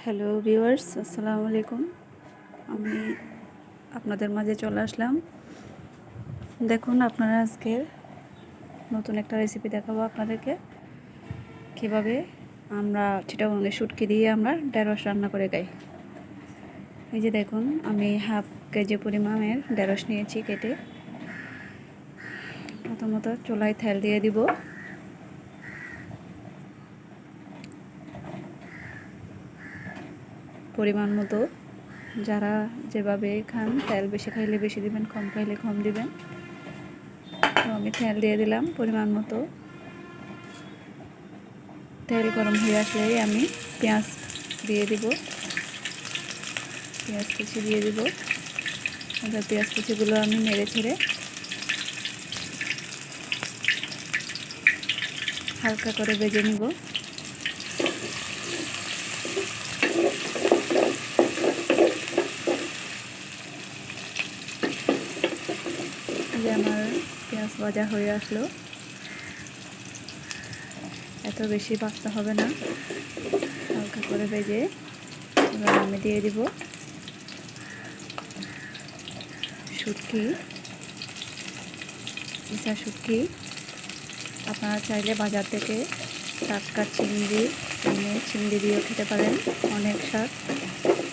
Hello viewers, আসসালামু আলাইকুম। আমি আপনাদের মাঝে চলে আসলাম। দেখুন, আপনারা আজকে নতুন একটা রেসিপি দেখাবো আপনাদেরকে, কিভাবে আমরা চিটাগংয়ের শুটকি দিয়ে আমরা ঢেঁড়স রান্না করে খাই। এই যে দেখুন, আমি হাফ কেজি পরিমাণের ঢেঁড়স নিয়েছি কেটে। প্রথমত চুলায় তেল দিয়ে দিব। পরিমাণ মতো, যারা যেভাবে খান, তেল বেশি খাইলে বেশি দিবেন, কম খাইলে কম দিবেন। তো আমি তেল দিয়ে দিলাম পরিমাণ মতো। তেল গরম হয়ে আসলেই আমি পেঁয়াজ দিয়ে দিব, পেঁয়াজ কুচি দিয়ে দিব। এবার পেঁয়াজ কুচিগুলো আমি নেড়ে ছেড়ে হালকা করে ভেজে নিব। যে আমার পেঁয়াজ ভাজা হয়ে আসলো, এত বেশি ভাজতে হবে না, হালকা করে ভেজে এবার আমি দিয়ে দিব শুটকি, ইচা শুটকি। আপনারা চাইলে বাজার থেকে টাটকা চিংড়ি এনে চিংড়ি দিয়েও খেতে পারেন, অনেক স্বাদ।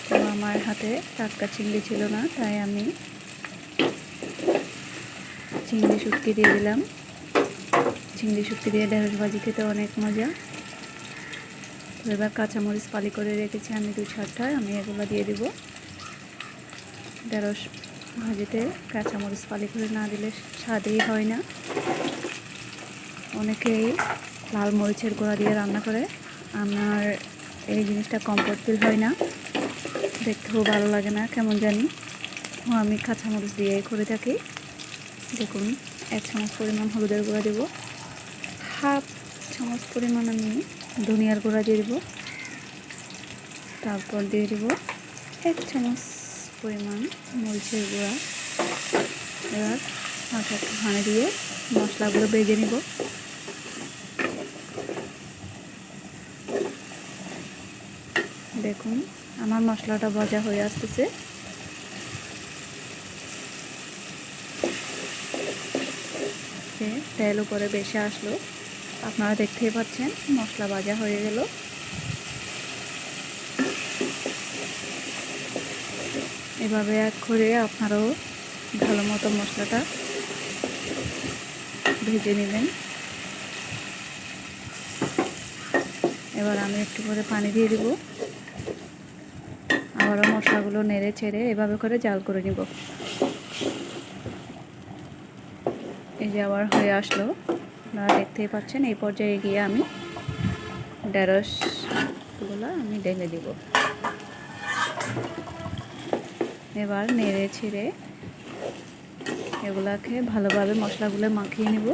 তো আমার হাতে টাটকা চিংড়ি ছিল না, তাই আমি চিংড়ি শুটকি দিয়ে দিলাম। চিংড়ি শুটকি দিয়ে ঢেঁড়স ভাজি খেতে অনেক মজা। তো এবার কাঁচামরিচ ফালি করে রেখেছি আমি 2-4টা, আমি এগুলো দিয়ে দিব। ঢেঁড়স ভাজিতে কাঁচামরিচ ফালি করে না দিলে স্বাদই হয় না। অনেকেই লাল মরিচের গুঁড়া দিয়ে রান্না করে, আমার এই জিনিসটা কমফোর্ট ফিল হয় না, দেখতেও ভালো লাগে না, কেমন জানি। তো আমি কাঁচামরিচ দিয়েই করে থাকি। দেখুন, 1 চামচ পরিমাণ হলুদের গুঁড়া দেব, হাফ চামচ পরিমাণ আমি ধনিয়ার গুঁড়া দিয়ে দেব, তারপর দিয়ে দেব 1 চামচ পরিমাণ মরিচের গুঁড়া। এবার হালকা একটু পানি দিয়ে মশলাগুলো ভেজে নিব। দেখুন, আমার মশলাটা ভাজা হয়ে আসতেছে। তেল উপরে বেশি আসলো, আপনারা দেখতেই পাচ্ছেন মশলা ভাজা হয়ে গেল। এভাবে এক করে আপনারাও ভালো মতো মশলাটা ভেজে নেবেন। এবার আমি একটু করে পানি দিয়ে দিব, আবারও মশলাগুলো নেড়ে ছেড়ে এভাবে করে জাল করে নিব। এই যে আবার হয়ে আসলো, আপনারা দেখতেই পাচ্ছেন। এই পর্যায়ে গিয়ে আমি ঢেঁড়সগুলো আমি ঢেলে দিব। এবার নেড়ে ছেড়ে এগুলাকে ভালোভাবে মশলাগুলো মাখিয়ে নিব।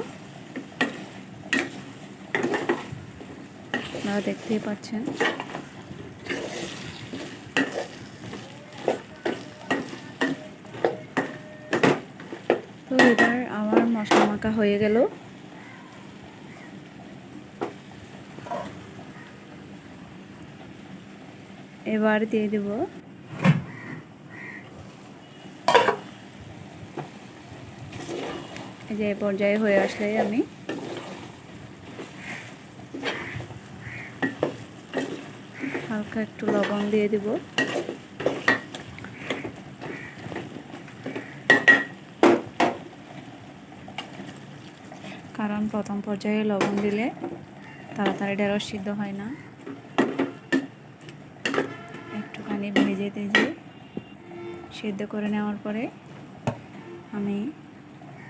আপনারা দেখতেই পাচ্ছেন। তো এবার আমার মশলা মাখা হয়ে গেল। এবার দিয়ে দেব এই যে পর্যায়ে হয়ে আসলে আমি হালকা একটু লবণ দিয়ে দেব। কারণ প্রথম পর্যায়ে লবণ দিলে তাড়াতাড়ি ঢেঁড়স সিদ্ধ হয় না। একটুখানি ভেজে তেজে সিদ্ধ করে নেওয়ার পরে আমি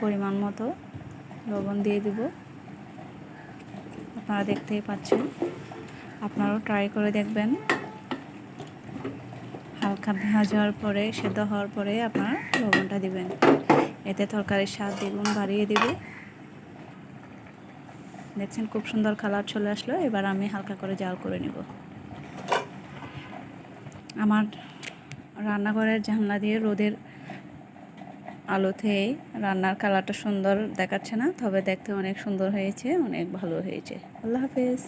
পরিমাণ মতো লবণ দিয়ে দেব। আপনারা দেখতেই পাচ্ছেন, আপনারাও ট্রাই করে দেখবেন। হালকা ভাজার পরে, সেদ্ধ হওয়ার পরে আপনারা লবণটা দিবেন, এতে তরকারির স্বাদ দ্বিগুণ বাড়িয়ে দেবে। দেখছেন, খুব সুন্দর কালার চলে আসলো। এবার আমি হালকা করে জাল করে নেব। আমার রান্নাঘরের জানলা দিয়ে রোদের আলোতে রান্নার কালারটা সুন্দর দেখাচ্ছে না, তবে দেখতে অনেক সুন্দর হয়েছে, অনেক ভালো হয়েছে। আল্লাহ হাফেজ।